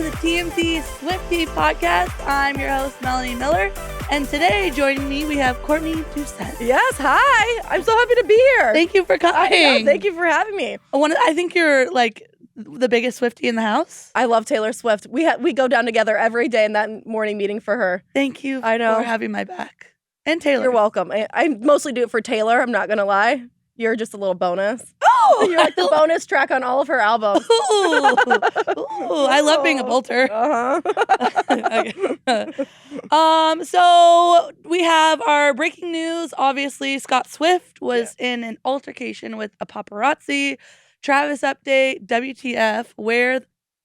to the TMZ Swiftie podcast. I'm your host, Melanie Miller. And today, joining me, we have Courtney Doucette. Yes, hi. I'm so happy to be here. Thank you for coming. Thank you for having me. I think you're like the biggest Swiftie in the house. I love Taylor Swift. We go down together every day in that morning meeting for her. Thank you I know. for having my back. And Taylor. You're welcome. I mostly do it for Taylor. I'm not going to lie. You're just a little bonus. Oh! You're like the bonus track on all of her albums. Ooh, I love being a bolter. Uh-huh. So we have our breaking news. Obviously, Scott Swift was in an altercation with a paparazzi. Travis update, WTF, where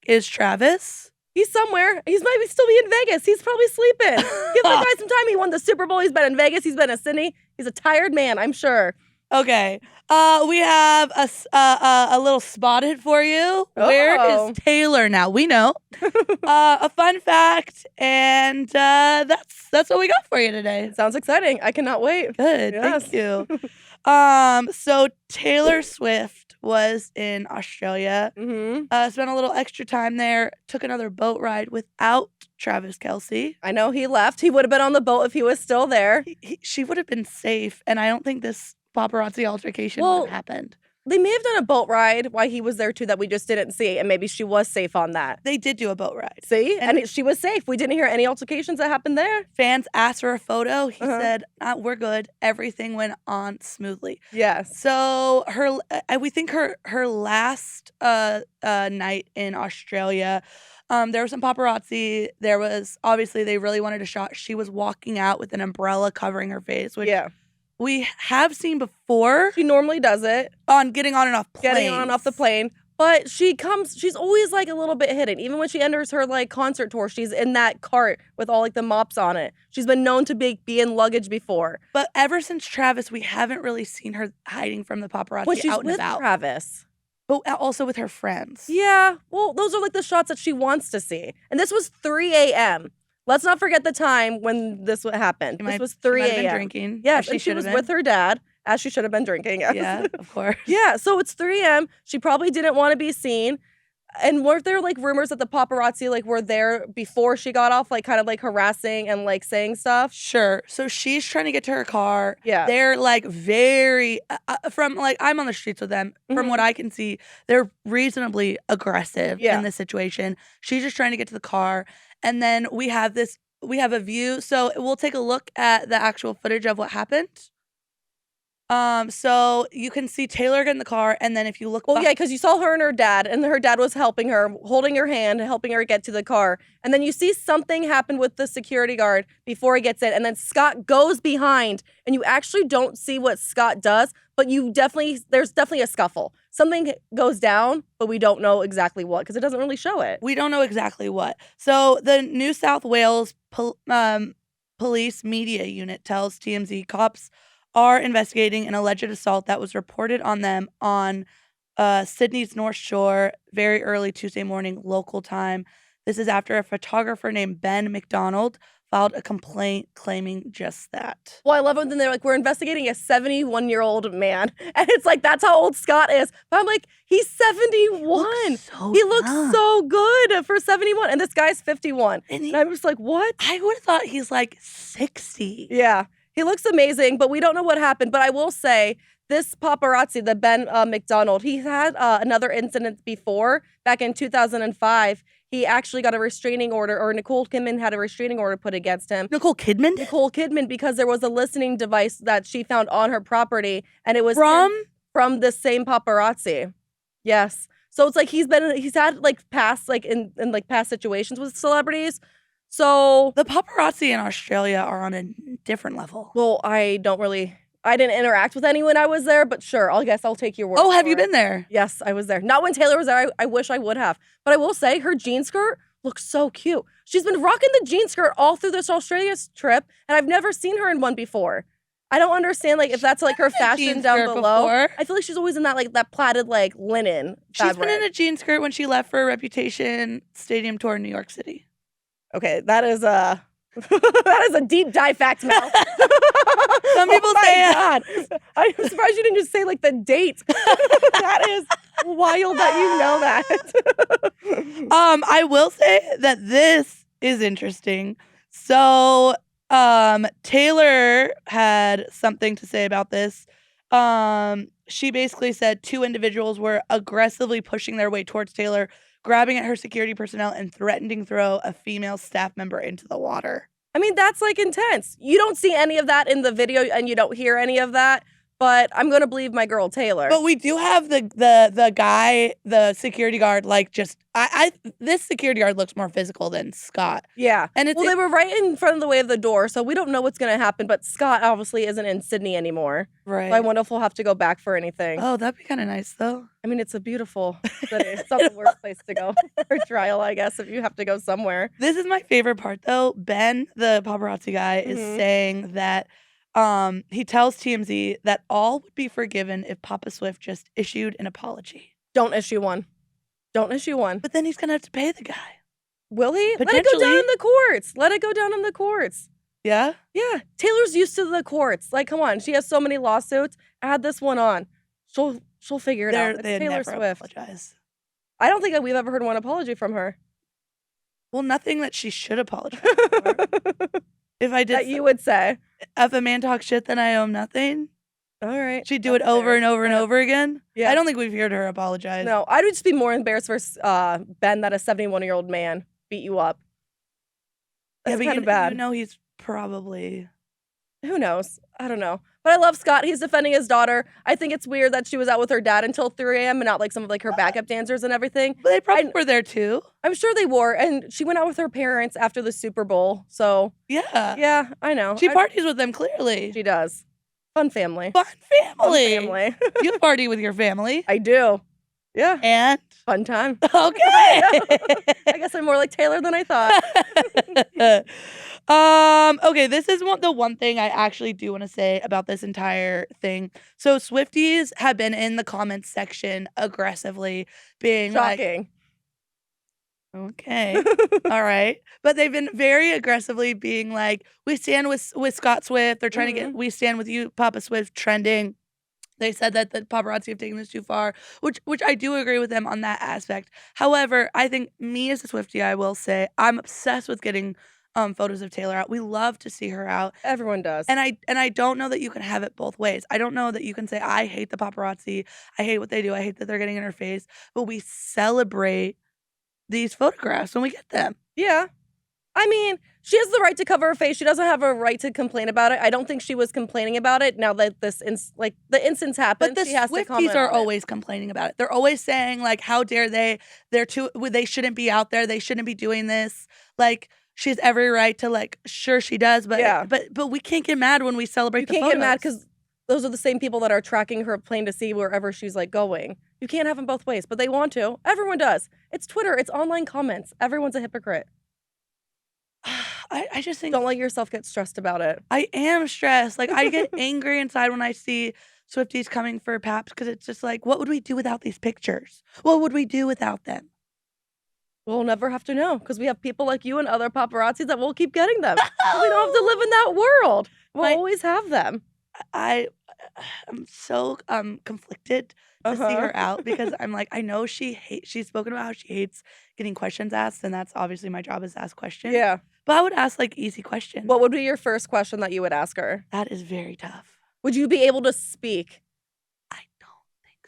is Travis? He's somewhere. He's maybe still be in Vegas. He's probably sleeping. Give the guy some time. He won the Super Bowl. He's been in Vegas. He's been in Sydney. He's a tired man, I'm sure. Okay. We have a little spotted for you. Oh. Where is Taylor now? We know. A fun fact, and that's what we got for you today. Sounds exciting. I cannot wait. Good. Yes. Thank you. So Taylor Swift was in Australia. Mm-hmm. Spent a little extra time there. Took another boat ride without Travis Kelce. I know he left. He would have been on the boat if he was still there. She would have been safe, and I don't think this paparazzi altercation would have happened. They may have done a boat ride while he was there too that we just didn't see, and maybe she was safe on that. They did do a boat ride. See? And she was safe. We didn't hear any altercations that happened there. Fans asked for a photo. He said, we're good. Everything went on smoothly. Yes. So we think her last night in Australia, there was some paparazzi. There was, obviously, they really wanted a shot. She was walking out with an umbrella covering her face, which we have seen before. She normally does it. On getting on and off planes. Getting on and off the plane. But she's always like a little bit hidden. Even when she enters her like concert tour, she's in that cart with all like the mops on it. She's been known to be in luggage before. But ever since Travis, we haven't really seen her hiding from the paparazzi when she's out and with about. Travis. But also with her friends. Yeah. Well, those are like the shots that she wants to see. And this was 3 a.m. Let's not forget the time when this happened. This was 3 a.m. She might have been drinking. Yes, and she was with her dad, as she should have been drinking. Yes. Yeah, of course. Yeah, so it's 3 a.m. She probably didn't want to be seen. And weren't there like rumors that the paparazzi like were there before she got off, like kind of like harassing and like saying stuff? Sure. So she's trying to get to her car. Yeah. They're like very, from like, I'm on the streets with them. From what I can see, they're reasonably aggressive in this situation. She's just trying to get to the car. And then we have a view. So we'll take a look at the actual footage of what happened. So you can see Taylor get in the car, and then if you look, yeah, because you saw her and her dad was helping her, holding her hand, helping her get to the car, and then you see something happen with the security guard before he gets in, and then Scott goes behind, and you actually don't see what Scott does, but there's definitely a scuffle. Something goes down, but we don't know exactly what because it doesn't really show it. We don't know exactly what. So the New South Wales Police Media Unit tells TMZ cops are investigating an alleged assault that was reported on them on Sydney's North Shore very early Tuesday morning, local time. This is after a photographer named Ben McDonald filed a complaint claiming just that. Well, I love it when they're like, we're investigating a 71-year-old man. And it's like, that's how old Scott is. But I'm like, he's 71. He looks so good for 71. And this guy's 51. And I'm just like, what? I would have thought he's like 60. Yeah. He looks amazing, but we don't know what happened. But I will say, this paparazzi, the Ben McDonald, he had another incident before. Back in 2005, he actually got a restraining order, or Nicole Kidman had a restraining order put against him. Nicole Kidman? Nicole Kidman, because there was a listening device that she found on her property, and it was from the same paparazzi. Yes. So it's like he's had like past, like in like past situations with celebrities. So the paparazzi in Australia are on a different level. Well, I didn't interact with anyone I was there, but sure, I guess I'll take your word. Oh, have you been there? Yes, I was there. Not when Taylor was there. I wish I would have. But I will say her jean skirt looks so cute. She's been rocking the jean skirt all through this Australia trip, and I've never seen her in one before. I don't understand like if that's like her fashion down below. Before. I feel like she's always in that like that plaited like linen fabric. She's been in a jean skirt when she left for a Reputation stadium tour in New York City. Okay, that is a deep dive fact, Mel. Some people say God. I'm surprised you didn't just say like the date. That is Wild that you know that. I will say that this is interesting. So, Taylor had something to say about this. She basically said 2 individuals were aggressively pushing their way towards Taylor, grabbing at her security personnel and threatening to throw a female staff member into the water. I mean, that's like intense. You don't see any of that in the video and you don't hear any of that, but I'm going to believe my girl Taylor. But we do have the guy, the security guard, like just this security guard looks more physical than Scott. Yeah. And it's well, they were right in front of the way of the door, so we don't know what's going to happen, but Scott obviously isn't in Sydney anymore. right. So I wonder if we'll have to go back for anything. Oh, that'd be kind of nice though. I mean, it's a beautiful city. It's not the worst place to go for trial, I guess, if you have to go somewhere. This is my favorite part though. Ben, the paparazzi guy, is saying that he tells TMZ that all would be forgiven if Papa Swift just issued an apology. Don't issue one. Don't issue one. But then he's gonna have to pay the guy. Will he? Let it go down in the courts. Let it go down in the courts. Yeah? Yeah. Taylor's used to the courts. Like, come on. She has so many lawsuits. Add this one on. She'll figure it out. It's They Taylor never Swift. apologize. I don't think that we've ever heard one apology from her. Well, nothing that she should apologize for. If I did That you would say. if a man talks shit, then I owe him nothing. All right. She'd do it over and over and over again. Yeah. I don't think we've heard her apologize. No, I would just be more embarrassed for Ben that a 71-year-old man beat you up. That's but kind of bad. You know he's probably. Who knows? I don't know. But I love Scott. He's defending his daughter. I think it's weird that she was out with her dad until 3 a.m. and not like some of like her backup dancers and everything. But they probably were there too. I'm sure they were. And she went out with her parents after the Super Bowl. So yeah, I know. She parties with them clearly. She does. Fun family. Fun family. Fun family. You party with your family. I do. Yeah. And fun time. Okay. I guess I'm more like Taylor than I thought. Okay, this is the one thing I actually do want to say about this entire thing. So Swifties have been in the comments section aggressively being Shocking. like, okay, all right. But they've been very aggressively being like, we stand with Scott Swift. They're trying to get, we stand with you, Papa Swift, trending. They said that the paparazzi have taken this too far, which I do agree with them on that aspect. However, I think me as a Swiftie, I will say, I'm obsessed with getting photos of Taylor out. We love to see her out. Everyone does. And I don't know that you can have it both ways. I don't know that you can say, I hate the paparazzi. I hate what they do. I hate that they're getting in her face. But we celebrate these photographs when we get them. Yeah. I mean, she has the right to cover her face. She doesn't have a right to complain about it. I don't think she was complaining about it. Now that the instance happened, but the she has to comment Swifties are on it. always complaining about it. They're always saying like, how dare they? They shouldn't be out there. They shouldn't be doing this. Like, she has every right to like. Sure, she does, but Yeah. but we can't get mad when we celebrate. You the can't photos. get mad because those are the same people that are tracking her plane to see wherever she's like going. You can't have them both ways, but they want to. Everyone does. It's Twitter. It's online comments. Everyone's a hypocrite. I just think Don't let yourself get stressed about it. I am stressed. Like I get angry inside when I see Swifties coming for Paps because it's just like, what would we do without these pictures? What would we do without them? We'll never have to know because we have people like you and other paparazzis that will keep getting them. So we don't have to live in that world. We'll always have them. I'm so conflicted to see her out because I'm like, I know she's spoken about how she hates getting questions asked, and that's obviously my job is to ask questions. Yeah. But I would ask like easy questions. What would be your first question that you would ask her? That is very tough. Would you be able to speak? I don't think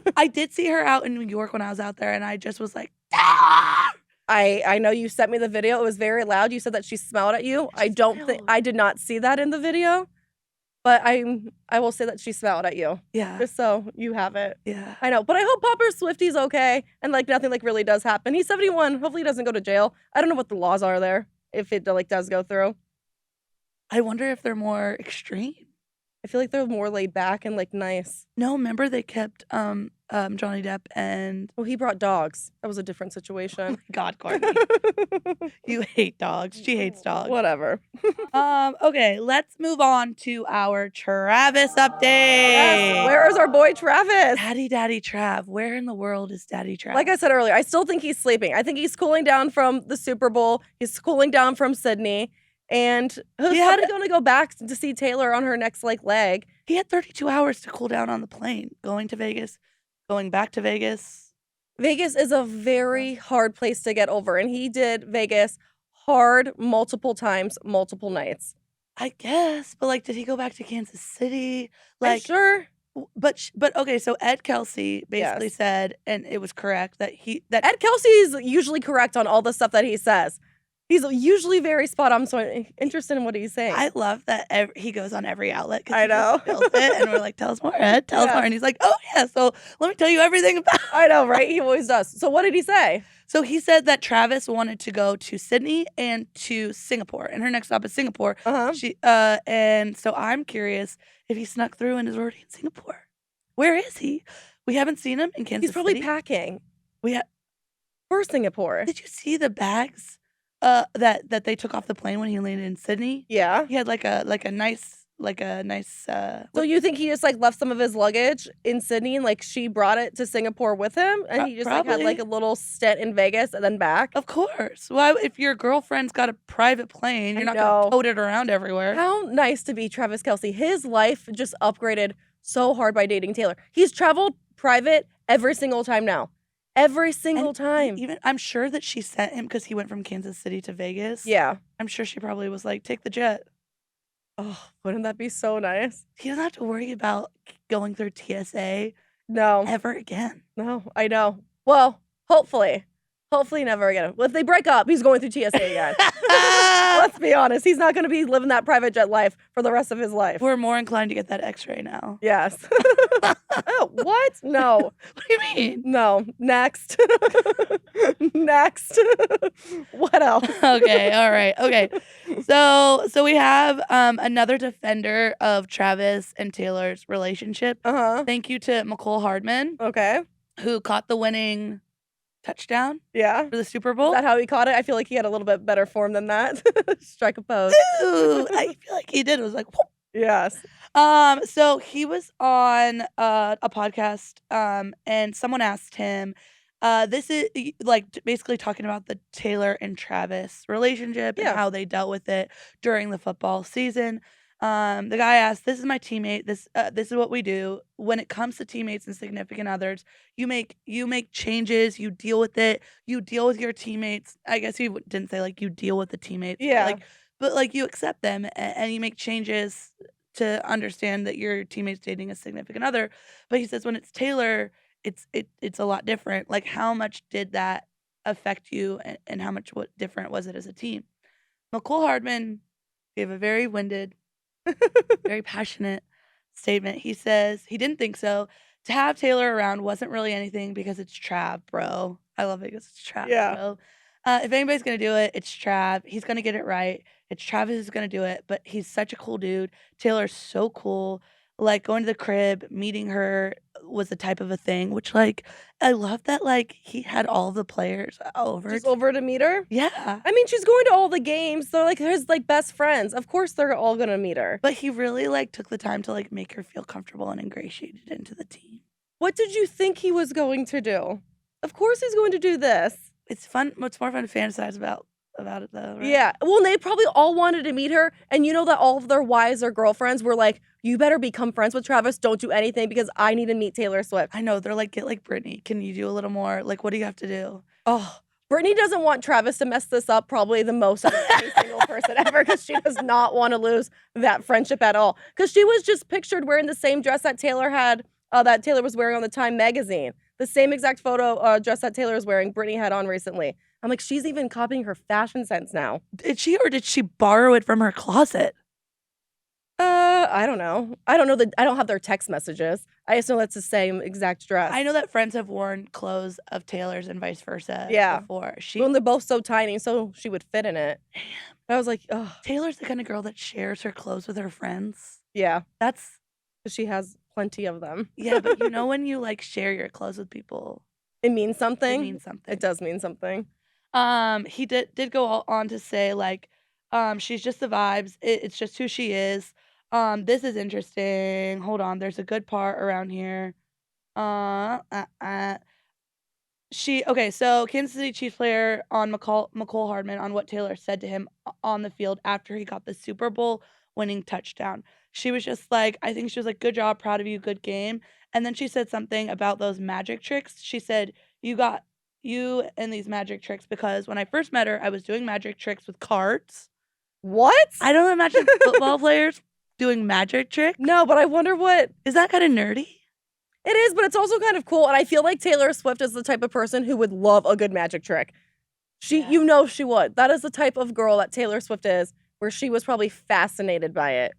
so. I did see her out in New York when I was out there, and I just was like, ah! I know you sent me the video. It was very loud. You said that she smiled at you. I did not see that in the video. But I will say that she smiled at you. Yeah. Just so you have it. Yeah. I know. But I hope Popper Swifty's okay and like nothing like really does happen. He's 71. Hopefully he doesn't go to jail. I don't know what the laws are there if it like does go through. I wonder if they're more extreme. I feel like they're more laid back and like nice. No, remember they kept Johnny Depp and Well, he brought dogs. That was a different situation. God, Courtney. You hate dogs. She hates dogs. Whatever. Okay, let's move on to our Travis update. Yes. Where is our boy Travis? Daddy Trav. Where in the world is Daddy Trav? Like I said earlier, I still think he's sleeping. I think he's cooling down from the Super Bowl. He's cooling down from Sydney. And who's going to go back to see Taylor on her next like leg? He had 32 hours to cool down on the plane, going to Vegas, going back to Vegas. Vegas is a very hard place to get over, and he did Vegas hard multiple times, multiple nights. I guess, but, like, did he go back to Kansas City? I'm Like, sure. but okay, so Ed Kelce basically Yes. said, and it was correct, that Ed Kelce is usually correct on all the stuff that he says. He's usually very spot on, so I'm interested in what he's saying. I love that he goes on every outlet because I he just know. spills it, and we're like, "Tell us more, Ed. Tell us more." Yes. And he's like, "Oh, yeah, so let me tell you everything about." I know, right? He always does. So what did he say? So he said that Travis wanted to go to Sydney and to Singapore, and her next stop is Singapore. Uh-huh. And so I'm curious if he snuck through and is already in Singapore. Where is he? We haven't seen him in Kansas He's probably City. packing We ha- for Singapore. Did you see the bags that they took off the plane when he landed in Sydney? Yeah. He had like a nice So you think he just like left some of his luggage in Sydney and like she brought it to Singapore with him and he just like had like a little stint in Vegas and then back? Of course. Why, if your girlfriend's got a private plane, you're not gonna tote it around everywhere. How nice to be Travis Kelce. His life just upgraded so hard by dating Taylor. He's traveled private every single time now. Every single time. Even I'm sure that she sent him because he went from Kansas City to Vegas. Yeah. I'm sure she probably was like, "Take the jet." Oh, wouldn't that be so nice? He doesn't have to worry about going through TSA No. ever again. No, I know. Well, hopefully. Hopefully never again. Well, if they break up, he's going through TSA again. Let's be honest. He's not going to be living that private jet life for the rest of his life. We're more inclined to get that X-ray now. Yes. Oh, what? No. What do you mean? No. Next. Next. What else? Okay, all right. Okay. So we have another defender of Travis and Taylor's relationship. Uh-huh. Thank you to McCole Hardman, Okay. who caught the winning touchdown Yeah. for the Super Is Bowl. that how he caught it? I feel like he had a little bit better form than that. Strike a pose. Ooh, I feel like he did. It was like, whoop. Yes. So he was on a podcast, and someone asked him, this is like basically talking about the Taylor and Travis relationship and Yeah. how they dealt with it during the football season. The guy asked, "This is my teammate. This is what we do. When it comes to teammates and significant others, you make changes. You deal with it. You deal with your teammates. I guess he didn't say like you deal with the teammates. Yeah. But like you accept them and you make changes to understand that your teammate's dating a significant other." But he says when it's Taylor, it's a lot different. Like how much did that affect you, and how much what different was it as a team? McCole Hardman gave a very winded, very passionate statement. He says he didn't think so. To have Taylor around wasn't really anything because it's Trav, bro. I love it because it's Trav, Yeah. bro. If anybody's gonna do it, it's Trav. He's gonna get it right. It's Travis who's gonna do it, but he's such a cool dude. Taylor's so cool. Like going to the crib, meeting her was the type of a thing, which like I love that like he had all the players over. Just over to meet her? Yeah. I mean, she's going to all the games. They're like his like best friends. Of course they're all gonna meet her. But he really like took the time to like make her feel comfortable and ingratiated into the team. What did you think he was going to do? Of course he's going to do this. It's fun. It's more fun to fantasize about it though, right? Yeah. Well, they probably all wanted to meet her, and you know that all of their wives or girlfriends were like, "You better become friends with Travis. Don't do anything because I need to meet Taylor Swift." I know. They're like, get like Brittany. Can you do a little more? Like, what do you have to do? Oh, Brittany doesn't want Travis to mess this up probably the most out of any single person ever because she does not want to lose that friendship at all. Because she was just pictured wearing the same dress that Taylor had, that Taylor was wearing on the Time magazine. The same exact photo dress that Taylor was wearing, Brittany had on recently. I'm like, she's even copying her fashion sense now. Did she, or did she borrow it from her closet? I don't know. I don't have their text messages. I just know that's the same exact dress. I know that friends have worn clothes of Taylor's and vice versa. Yeah. Before Well, they're both so tiny, so she would fit in it. But I was like, oh, Taylor's the kind of girl that shares her clothes with her friends. yeah. That's 'Cause she has plenty of them. yeah, but you know when you like share your clothes with people, It means something. it means something. It does mean something. He did go on to say like, she's just the vibes. It's just who she is. This is interesting. Hold on, there's a good part around here. So Kansas City Chiefs player on McCole Hardman on what Taylor said to him on the field after he got the Super Bowl winning touchdown. she was just like, I think she was like, good job, proud of you, good game. And then she said something about those magic tricks. She said, you got you and these magic tricks because when I first met her, I was doing magic tricks with cards. What? I don't imagine football players doing magic tricks. No, but I wonder what. Is that kind of nerdy? It is, but it's also kind of cool. And I feel like Taylor Swift is the type of person who would love a good magic trick. You know she would. That is the type of girl that Taylor Swift is, where she was probably fascinated by it.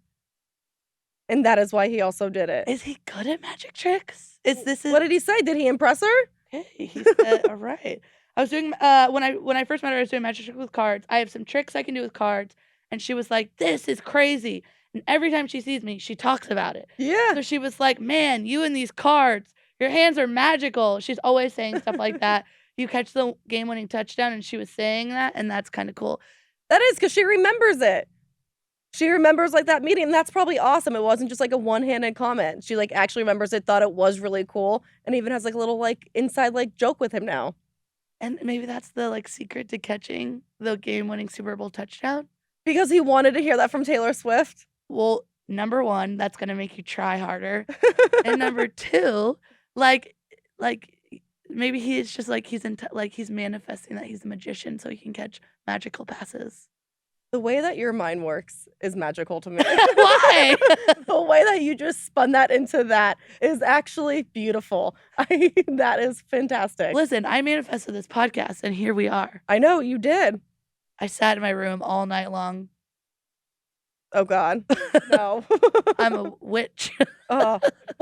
And that is why he also did it. Is he good at magic tricks? What did he say? Did he impress her? Okay, he said, all right. I was doing when I first met her, I was doing magic tricks with cards. I have some tricks I can do with cards. And she was like, this is crazy. And every time she sees me, she talks about it. Yeah. So she was like, man, you and these cards, your hands are magical. She's always saying stuff like that. You catch the game-winning touchdown, and she was saying that, and that's kind of cool. That is, because she remembers it. She remembers, like, that meeting, and that's probably awesome. It wasn't just, like, a one-handed comment. She, like, actually remembers it, thought it was really cool, and even has, like, a little, like, inside, like, joke with him now. And maybe that's the, like, secret to catching the game-winning Super Bowl touchdown. Because he wanted to hear that from Taylor Swift? Well, number one, that's going to make you try harder. And number two, like maybe he's just, like, he's manifesting that he's a magician so he can catch magical passes. The way that your mind works is magical to me. Why? The way that you just spun that into that is actually beautiful. That is fantastic. Listen, I manifested this podcast, and here we are. I know, you did. I sat in my room all night long. Oh, God. No. I'm a witch. Well,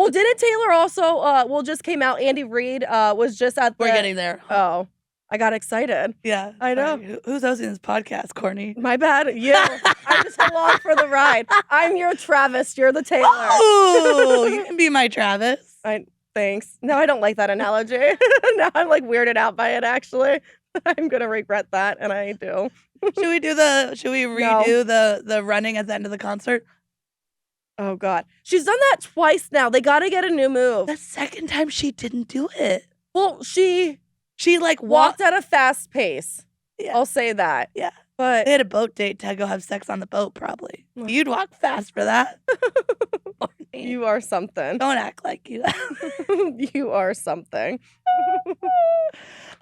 didn't Taylor also, just came out, Andy Reid was just at the... We're getting there. Oh, I got excited. Yeah. I know. Who's hosting this podcast, Courtney? My bad. You. I'm just along for the ride. I'm your Travis. You're the Taylor. Oh, you can be my Travis. Thanks. No, I don't like that analogy. Now I'm, like, weirded out by it, actually. I'm going to regret that, and I do. Should we redo the running at the end of the concert? Oh, God. She's done that twice now. They got to get a new move. The second time she didn't do it. Well, she like walked at a fast pace. Yeah. I'll say that. Yeah. But they had a boat date to go have sex on the boat, probably. You'd walk fast for that. You are something. Don't act like you. You are something.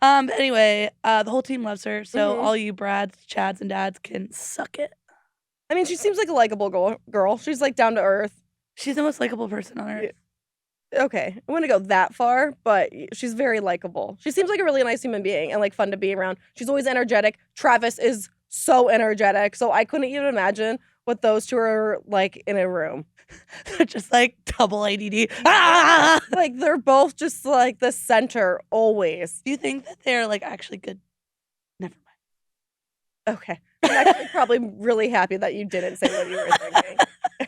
Anyway, the whole team loves her, so all you Brads, Chads, and Dads can suck it. I mean, she seems like a likable girl. She's, like, down to earth. She's the most likable person on earth. Okay, I wouldn't go that far, but she's very likable. She seems like a really nice human being and, like, fun to be around. She's always energetic. Travis is so energetic, so I couldn't even imagine what those two are like in a room. They're just, like, double ADD. Ah! Like, they're both just, like, the center always. Do you think that they're, like, actually good? Never mind. Okay. I'm actually probably really happy that you didn't say what you were thinking.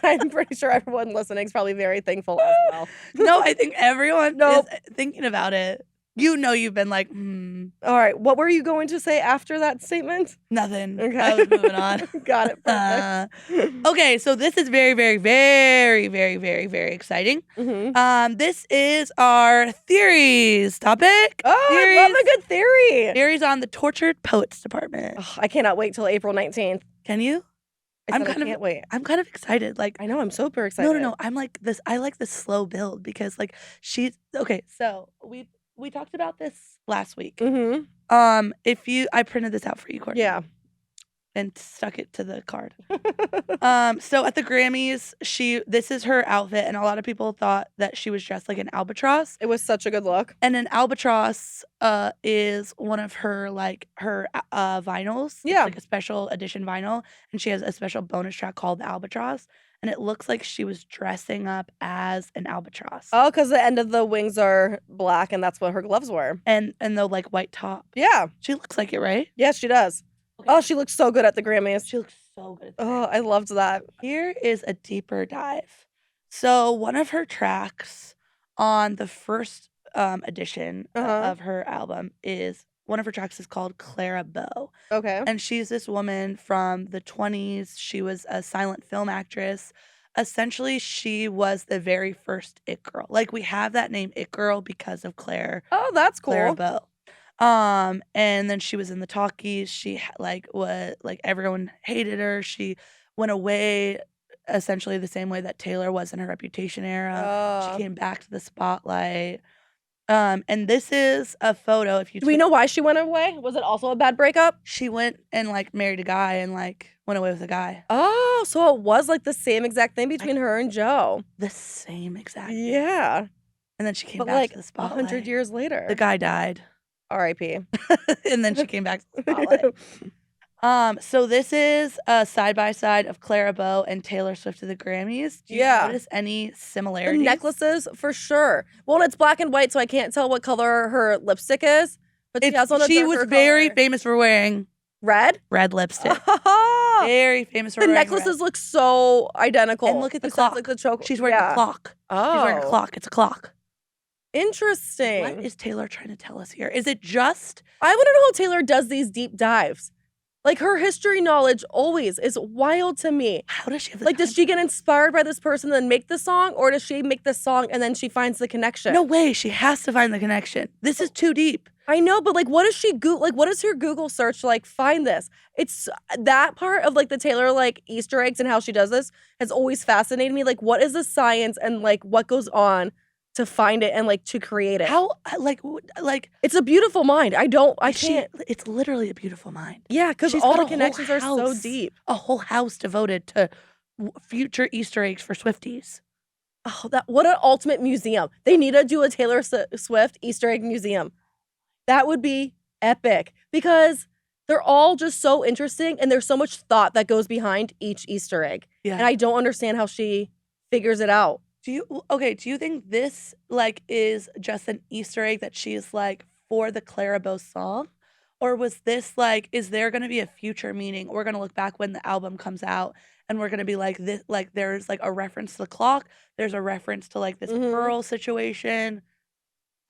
I'm pretty sure everyone listening is probably very thankful as well. No, I think everyone is thinking about it. You know you've been like, All right, what were you going to say after that statement? Nothing. Okay. I was moving on. Got it, perfect. Okay, so this is very, very, very, very, very, very exciting. This is our theories topic. Oh, theories, I love a good theory. Theories on the Tortured Poets Department. Oh, I cannot wait till April 19th. Can you? I can't wait. I'm kind of excited. Like, I know, I'm super excited. No. I'm like this. I like this slow build because, like, she's okay. So we talked about this last week. I printed this out for you, Courtney. Yeah. And stuck it to the card. So at the Grammys, this is her outfit, and a lot of people thought that she was dressed like an albatross. It was such a good look. And an albatross is one of her vinyls. Yeah. It's like a special edition vinyl, and she has a special bonus track called The Albatross. And it looks like she was dressing up as an albatross. Oh, because the end of the wings are black, and that's what her gloves were. And the, like, white top. Yeah. She looks like it, right? Yes, she does. Okay. Oh, she looks so good at the Grammys. She looks so good at the Oh, I loved that. Here is a deeper dive. So one of her tracks on the first edition of her album one of her tracks is called Clara Bow. Okay. And she's this woman from the 20s. She was a silent film actress. Essentially, she was the very first It Girl. Like, we have that name It Girl because of Claire. Oh, that's cool. Clara Bow. And then she was in the talkies. She everyone hated her. She went away essentially the same way that Taylor was in her Reputation era. She came back to the spotlight. And this is a photo. If you Do we know why she went away? Was it also a bad breakup? She went and like married a guy and like went away with a guy. Oh, so it was like the same exact thing between her and Joe. The same exact thing. Yeah. And then she came But back like to the spotlight. 100 years later. The guy died. R.I.P. And then she came back to the spotlight. So this is a side-by-side of Clara Bow and Taylor Swift to the Grammys. Do you notice any similarities? The necklaces, for sure. Well, it's black and white, so I can't tell what color her lipstick is. But she was very famous for wearing red lipstick. Very famous for the wearing necklaces look so identical. And look at the clock. Like the choke. She's wearing a clock. Oh. She's wearing a clock. It's a clock. Interesting. What is Taylor trying to tell us here? Is it just... I want to know how Taylor does these deep dives. Like, her history knowledge always is wild to me. How does she have the Like, does she get inspired by this person and then make the song? Or does she make the song and then she finds the connection? No way. She has to find the connection. This is too deep. I know, but like, what does she what is her Google search to like find this? It's that part of like the Taylor like Easter eggs and how she does this has always fascinated me. Like, what is the science and like what goes on to find it and like to create it? How like it's a beautiful mind. I can't. It's literally a beautiful mind. Yeah, because all the connections are so deep. A whole house devoted to future Easter eggs for Swifties. Oh, what an ultimate museum. They need to do a Taylor Swift Easter egg museum. That would be epic because they're all just so interesting and there's so much thought that goes behind each Easter egg. Yeah. And I don't understand how she figures it out. Do you think this like is just an Easter egg that she's like for the Clara Bow song? Or was this like, is there gonna be a future meaning? We're gonna look back when the album comes out and we're gonna be like this, like there's like a reference to the clock, there's a reference to like this pearl situation.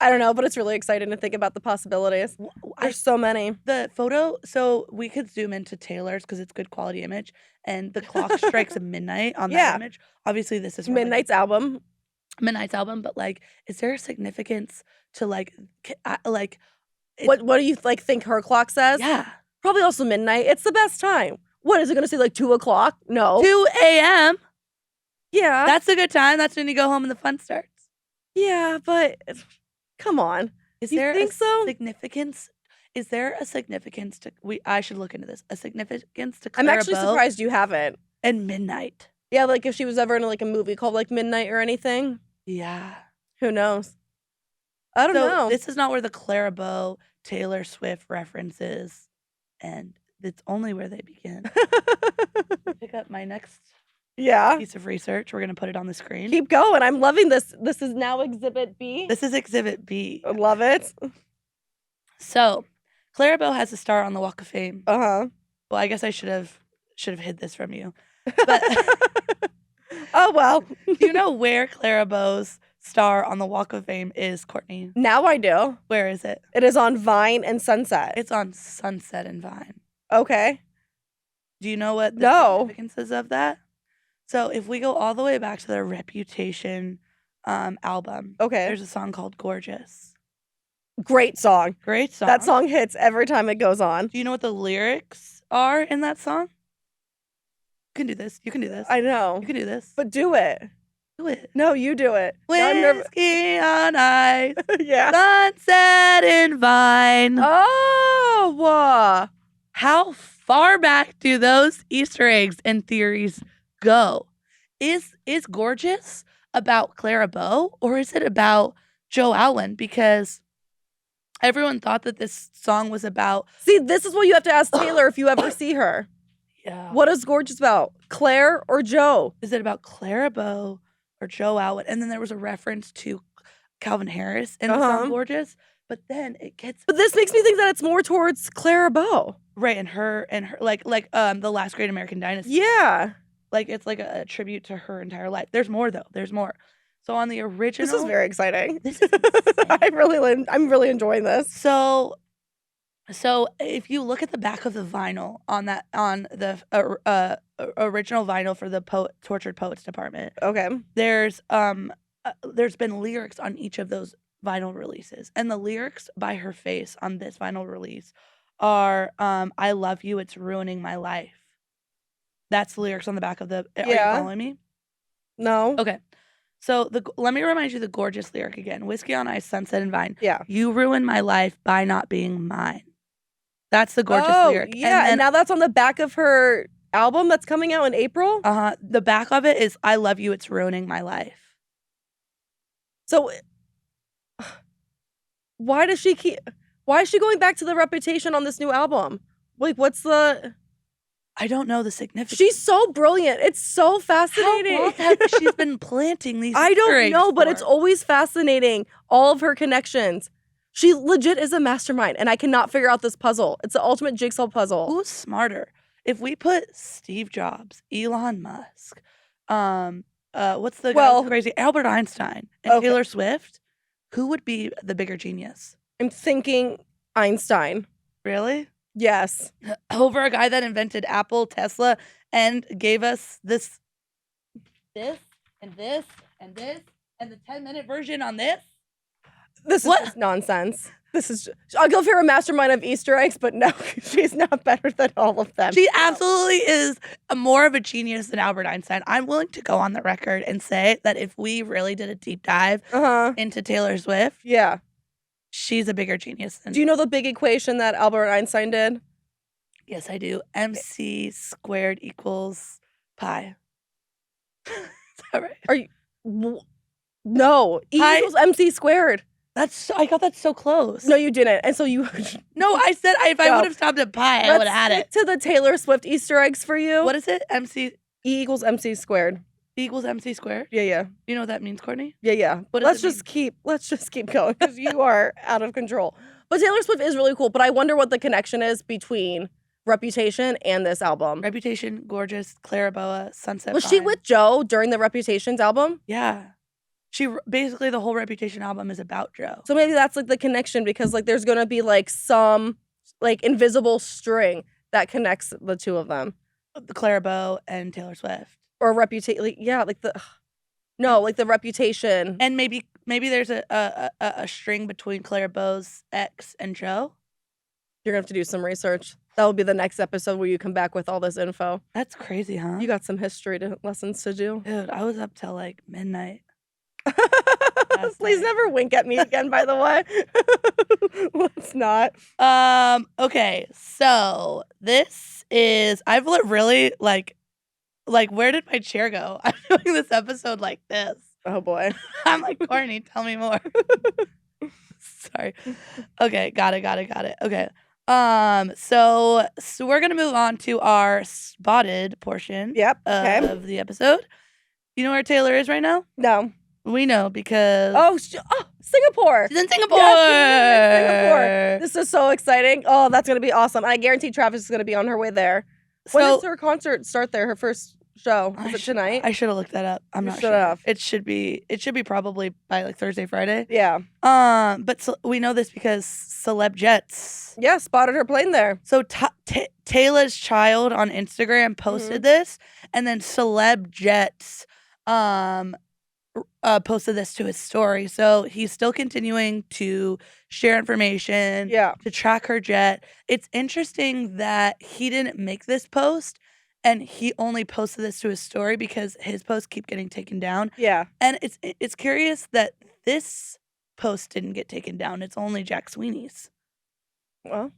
I don't know, but it's really exciting to think about the possibilities. There's so many. The photo, so we could zoom into Taylor's because it's good quality image, and the clock strikes midnight on that image. Obviously, this is from, Midnight's album. Midnight's album, but like, is there a significance to like what do you like think her clock says? Yeah, probably also midnight. It's the best time. What is it gonna say? Like 2 o'clock? No, 2 a.m. Yeah, that's a good time. That's when you go home and the fun starts. Yeah, but. Come on. Is there a significance? Is there a significance to I should look into this. A significance to Clara I'm actually Bow surprised you haven't. And Midnight. Yeah, like if she was ever in like a movie called like Midnight or anything. Yeah. Who knows? I don't know. This is not where the Clara Bow Taylor Swift references and it's only where they begin. Pick up my next piece of research. We're going to put it on the screen. Keep going. I'm loving this. This is now Exhibit B. This is Exhibit B. I love it. So, Clara Bow has a star on the Walk of Fame. Uh-huh. Well, I guess I should have hid this from you. But oh, well. Do you know where Clara Bow's star on the Walk of Fame is, Courtney? Now I do. Where is it? It is on Vine and Sunset. It's on Sunset and Vine. Okay. Do you know what the significance is of that? So if we go all the way back to their Reputation album, there's a song called Gorgeous. Great song. Great song. That song hits every time it goes on. Do you know what the lyrics are in that song? You can do this. You can do this. I know. You can do this. But do it. Do it. No, you do it. Whiskey on ice. Yeah. Sunset and Vine. Oh. How far back do those Easter eggs and theories go? Is Gorgeous about Clara Bow or is it about Joe Alwyn? Because everyone thought that this song was about... See, this is what you have to ask Taylor if you ever see her. Yeah. What is Gorgeous about? Claire or Joe? Is it about Clara Bow or Joe Alwyn? And then there was a reference to Calvin Harris in the song Gorgeous. But then it gets... But this makes me think that it's more towards Clara Bow. Right, and her like The Last Great American Dynasty. Yeah. Like it's like a tribute to her entire life. There's more though. There's more. So on the original, this is very exciting. This is insane. I'm really enjoying this. So if you look at the back of the vinyl on the original vinyl for the Tortured Poets Department, there's been lyrics on each of those vinyl releases, and the lyrics by her face on this vinyl release are "I love you, it's ruining my life." That's the lyrics on the back of the. Are you Yeah. following me? No. Okay. So let me remind you the gorgeous lyric again. Whiskey on Ice, Sunset and Vine. Yeah. You ruined my life by not being mine. That's the gorgeous lyric. Yeah, and now that's on the back of her album that's coming out in April. The back of it is I love you, it's ruining my life. So why is she going back to the Reputation on this new album? Like, what's the... I don't know the significance. She's so brilliant. It's so fascinating. How long have she's been planting these I don't know, but for? it's always fascinating. All of her connections. She legit is a mastermind, and I cannot figure out this puzzle. It's the ultimate jigsaw puzzle. Who's smarter? If we put Steve Jobs, Elon Musk, what's the guy crazy Albert Einstein and Taylor Swift, who would be the bigger genius? I'm thinking Einstein. Really? Yes. Over a guy that invented Apple, Tesla, and gave us this, and this, and this, and the 10-minute version on this? This is just nonsense. I'll give her a mastermind of Easter eggs, but no, she's not better than all of them. She absolutely is more of a genius than Albert Einstein. I'm willing to go on the record and say that if we really did a deep dive into Taylor Swift, she's a bigger genius than... Do you know the big equation that Albert Einstein did? Yes, I do. MC squared equals pi. Is that right? Are you... No. E equals MC squared. I got that so close. No, you didn't. And so you... No, I said if I would have stopped at pi, I would have had it. To the Taylor Swift Easter eggs for you. What is it? E equals MC squared. E equals MC squared? Yeah. You know what that means, Courtney? Yeah. Let's just keep going because you are out of control. But Taylor Swift is really cool. But I wonder what the connection is between Reputation and this album. Reputation, gorgeous, Claraboa, Sunset. Was she with Joe during the Reputations album? Yeah. Basically the whole Reputation album is about Joe. So maybe that's like the connection because like there's gonna be like some like invisible string that connects the two of them. The Claraboa and Taylor Swift. Or Reputation, like the Reputation. And maybe there's a string between Claraboa's ex and Joe. You're gonna have to do some research. That will be the next episode where you come back with all this info. That's crazy, huh? You got some history lessons to do. Dude, I was up till like midnight. Please never wink at me again, by the way. Let's not. Okay, so this is... I've really like where did my chair go? I'm doing this episode like this. Oh boy. I'm like, Courtney, tell me more. Sorry. Okay, got it. Okay. So we're gonna move on to our spotted portion of the episode. You know where Taylor is right now? No. We know because... Singapore. She's in Singapore. Yes, she's in Singapore. This is so exciting. Oh, that's gonna be awesome. And I guarantee Travis is gonna be on her way there. When does her concert start there? Her first show? Is it tonight? I should have looked that up. I'm not sure. It should be probably by like Thursday, Friday. Yeah. But we know this because Celeb Jets. Yeah, spotted her plane there. So Taylor's child on Instagram posted this, and then Celeb Jets posted this to his story. So he's still continuing to share information, to track her jet. It's interesting that he didn't make this post and he only posted this to his story because his posts keep getting taken down. Yeah. And it's curious that this post didn't get taken down. It's only Jack Sweeney's. Well,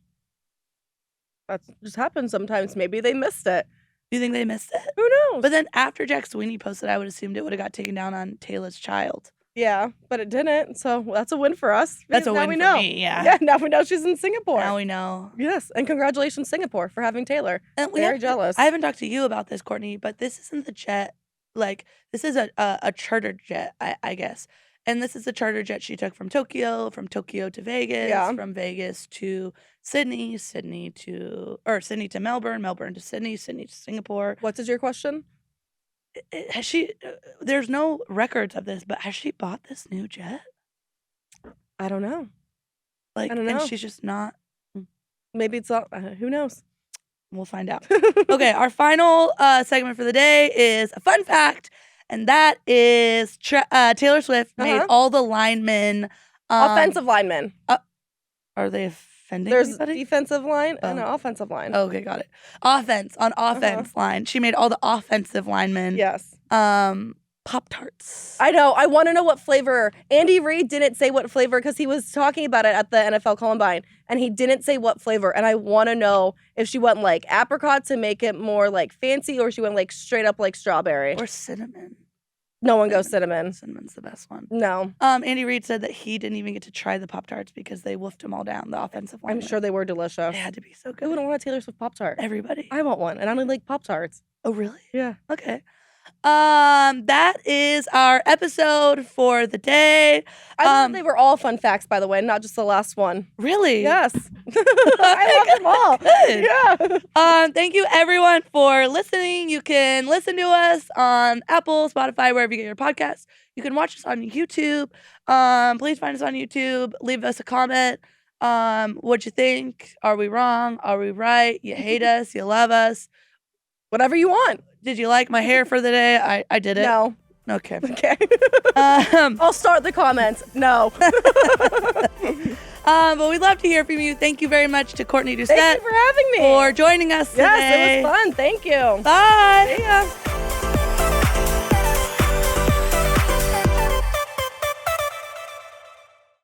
that just happens sometimes. Maybe they missed it. Do you think they missed it? Who knows? But then after Jack Sweeney posted, I would assumed it would have got taken down on Taylor's child. Yeah, but it didn't. So that's a win for us. That's a win for me, yeah. Yeah, now we know she's in Singapore. Now we know. Yes, and congratulations, Singapore, for having Taylor. And very jealous. I haven't talked to you about this, Courtney, but this isn't the jet. Like, this is a charter jet, I guess. And this is a charter jet she took from Tokyo to Vegas, from Vegas to Sydney to Melbourne, Melbourne to Sydney to Singapore. What is your question? Has she, there's no records of this, but has she bought this new jet? I don't know. Like, I don't know. And she's just not. Maybe it's not, who knows? We'll find out. Okay, our final segment for the day is a fun fact. And that is Taylor Swift made all the linemen... offensive linemen. Are they defending There's anybody? defensive line and an offensive line. Okay, got it. Offense line. She made all the offensive linemen Yes. Pop-Tarts. I know. I want to know what flavor. Andy Reid didn't say what flavor because he was talking about it at the NFL Combine, and he didn't say what flavor. And I want to know if she went like apricot to make it more like fancy, or she went like straight up like strawberry. Or cinnamon. No one goes cinnamon. Cinnamon's the best one. No. Andy Reid said that he didn't even get to try the Pop-Tarts because they wolfed them all down, the offensive line. I'm sure they were delicious. They had to be so Who good. wouldn't want a Taylor Swift Pop-Tart? Everybody. I want one, and I only like Pop-Tarts. Oh, really? Yeah. Okay. That is our episode for the day. I thought they were all fun facts, by the way, not just the last one. Really? Yes. I love them all. Good. Yeah. Thank you everyone for listening. You can listen to us on Apple, Spotify, wherever you get your podcasts. You can watch us on YouTube. Please find us on YouTube. Leave us a comment. What'd you think? Are we wrong? Are we right? You hate us? You love us? Whatever you want. Did you like my hair for the day? I did it. No. Okay. Okay. Um, I'll start the comments. No. But we'd love to hear from you. Thank you very much to Courtney Doucette Thank you for having me. for joining us today. Yes, it was fun. Thank you. Bye. See ya.